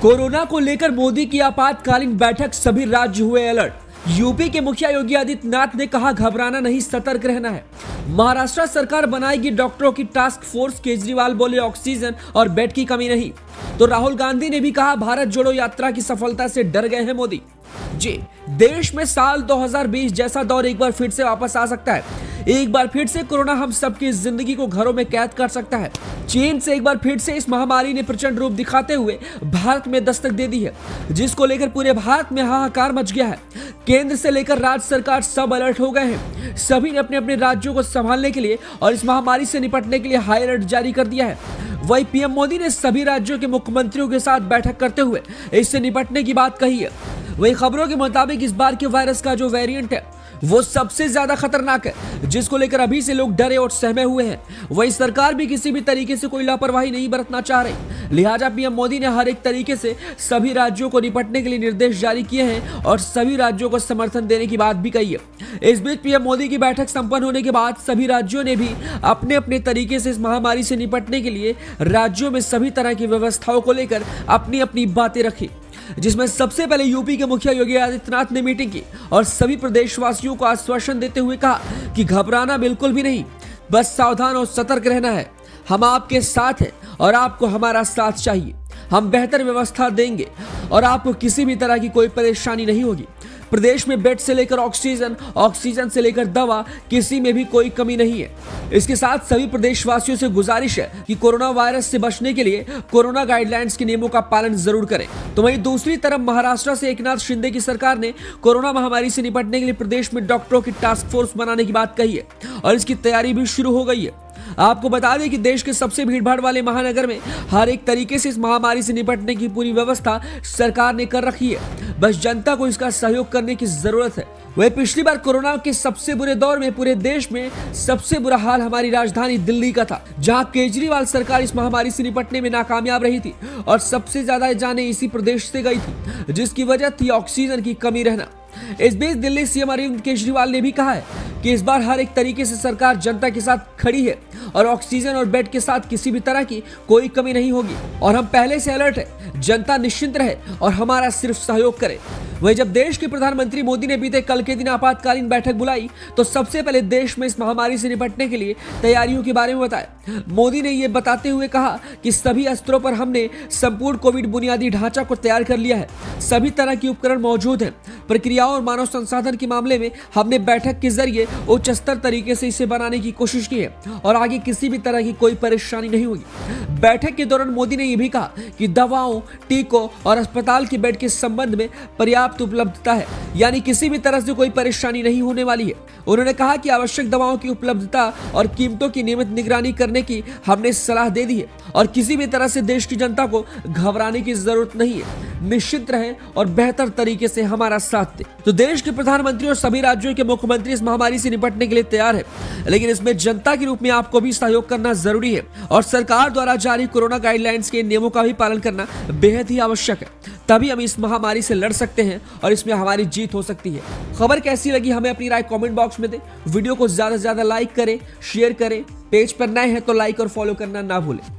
Corona को लेकर मोदी की आपातकालीन बैठक, सभी राज्य हुए अलर्ट। यूपी के मुखिया योगी आदित्यनाथ ने कहा घबराना नहीं, सतर्क रहना है। महाराष्ट्र सरकार बनाएगी डॉक्टरों की टास्क फोर्स, केजरीवाल बोले ऑक्सीजन और बेड की कमी नहीं। तो राहुल गांधी ने भी कहा भारत जोड़ो यात्रा की सफलता से डर गए हैं मोदी। जी, देश में साल 2020 जैसा दौर एक बार फिर से वापस आ सकता है। एक बार फिर से कोरोना हम सबकी जिंदगी को घरों में कैद कर सकता है। चीन से एक बार फिर से इस महामारी ने प्रचंड रूप दिखाते हुए भारत में दस्तक दे दी है, जिसको लेकर पूरे भारत में हाहाकार मच गया है। केंद्र से लेकर राज्य सरकार सब अलर्ट हो गए हैं। सभी ने अपने अपने राज्यों को संभालने के लिए और इस महामारी से निपटने के लिए हाई अलर्ट जारी कर दिया है। वही पीएम मोदी ने सभी राज्यों के मुख्यमंत्रियों के साथ बैठक करते हुए इससे निपटने की बात कही है। वही खबरों के मुताबिक इस बार के वायरस का जो वेरिएंट है वो सबसे ज्यादा खतरनाक है, जिसको लेकर अभी से लोग डरे और सहमे हुए हैं। वही सरकार भी किसी भी तरीके से कोई लापरवाही नहीं बरतना चाह रही। लिहाजा पीएम मोदी ने हर एक तरीके से सभी राज्यों को निपटने के लिए निर्देश जारी किए हैं और सभी राज्यों को समर्थन देने की बात भी कही है। इस बीच पीएम मोदी की बैठक संपन्न होने के बाद सभी राज्यों ने भी अपने अपने तरीके से इस महामारी से निपटने के लिए राज्यों में सभी तरह की व्यवस्थाओं को लेकर अपनी अपनी बातें रखी, जिसमें सबसे पहले यूपी के मुखिया योगी आदित्यनाथ ने मीटिंग की और सभी प्रदेशवासियों को आश्वासन देते हुए कहा कि घबराना बिल्कुल भी नहीं, बस सावधान और सतर्क रहना है। हम आपके साथ हैं और आपको हमारा साथ चाहिए। हम बेहतर व्यवस्था देंगे और आपको किसी भी तरह की कोई परेशानी नहीं होगी। प्रदेश में बेड से लेकर ऑक्सीजन से लेकर दवा, किसी में भी कोई कमी नहीं है। इसके साथ सभी प्रदेशवासियों से गुजारिश है कि कोरोना वायरस से बचने के लिए कोरोना गाइडलाइंस के नियमों का पालन जरूर करें। तो वहीं दूसरी तरफ महाराष्ट्र से एकनाथ शिंदे की सरकार ने कोरोना महामारी से निपटने के लिए प्रदेश में डॉक्टरों की टास्क फोर्स बनाने की बात कही है और इसकी तैयारी भी शुरू हो गई है। आपको बता दें कि देश के सबसे भीड़भाड़ वाले महानगर में हर एक तरीके से इस महामारी से निपटने की पूरी व्यवस्था सरकार ने कर रखी है। बस जनता को इसका सहयोग करने की जरूरत है। वह पिछली बार कोरोना के सबसे बुरे दौर में पूरे देश में सबसे बुरा हाल हमारी राजधानी दिल्ली का था, जहां केजरीवाल सरकार इस महामारी से निपटने में नाकामयाब रही थी और सबसे ज्यादा जाने इसी प्रदेश से गई थी, जिसकी वजह थी ऑक्सीजन की कमी रहना। इस बीच दिल्ली सीएम अरविंद केजरीवाल ने भी कहा है कि इस बार हर एक तरीके से सरकार जनता के साथ खड़ी है और ऑक्सीजन और बेड के साथ किसी भी तरह की कोई कमी नहीं होगी और हम पहले से अलर्ट है। जनता निश्चिंत रहे और हमारा सिर्फ सहयोग करे। वही जब देश के प्रधानमंत्री मोदी ने बीते कल के दिन आपातकालीन बैठक बुलाई तो सबसे पहले देश में इस महामारी से निपटने के लिए तैयारियों के बारे में बताया। मोदी ने यह बताते हुए कहा कि सभी स्तरों पर हमने संपूर्ण कोविड बुनियादी ढांचा को तैयार कर लिया है। सभी तरह के उपकरण मौजूद हैं। प्रक्रियाओं और मानव संसाधन के मामले में हमने बैठक के जरिए उच्च स्तर तरीके से इसे बनाने की कोशिश की है और आगे किसी भी तरह की कोई परेशानी नहीं होगी। बैठक के दौरान मोदी ने यह भी कहा कि दवाओं, टीकों और अस्पताल के बेड के संबंध में पर्याप्त उपलब्धता है, यानी किसी भी तरह से कोई परेशानी नहीं होने वाली है। उन्होंने कहा कि आवश्यक दवाओं की उपलब्धता और कीमतों की नियमित निगरानी करने की हमने सलाह दे दी है और किसी भी तरह से देश की जनता को घबराने की जरूरत नहीं है। निश्चित रहे और बेहतर तरीके से हमारा साथ दे। तो देश के प्रधानमंत्री और सभी राज्यों के मुख्यमंत्री इस महामारी से निपटने के लिए तैयार है, लेकिन इसमें जनता के रूप में आपको भी सहयोग करना जरूरी है और सरकार द्वारा जारी कोरोना गाइडलाइंस के नियमों का भी पालन करना बेहद ही आवश्यक है। तभी हम इस महामारी से लड़ सकते हैं और इसमें हमारी जीत हो सकती है। खबर कैसी लगी हमें अपनी राय कमेंट बॉक्स में दें। वीडियो को ज्यादा से ज्यादा लाइक करें, शेयर करें। पेज पर नए हैं तो लाइक और फॉलो करना ना भूलें।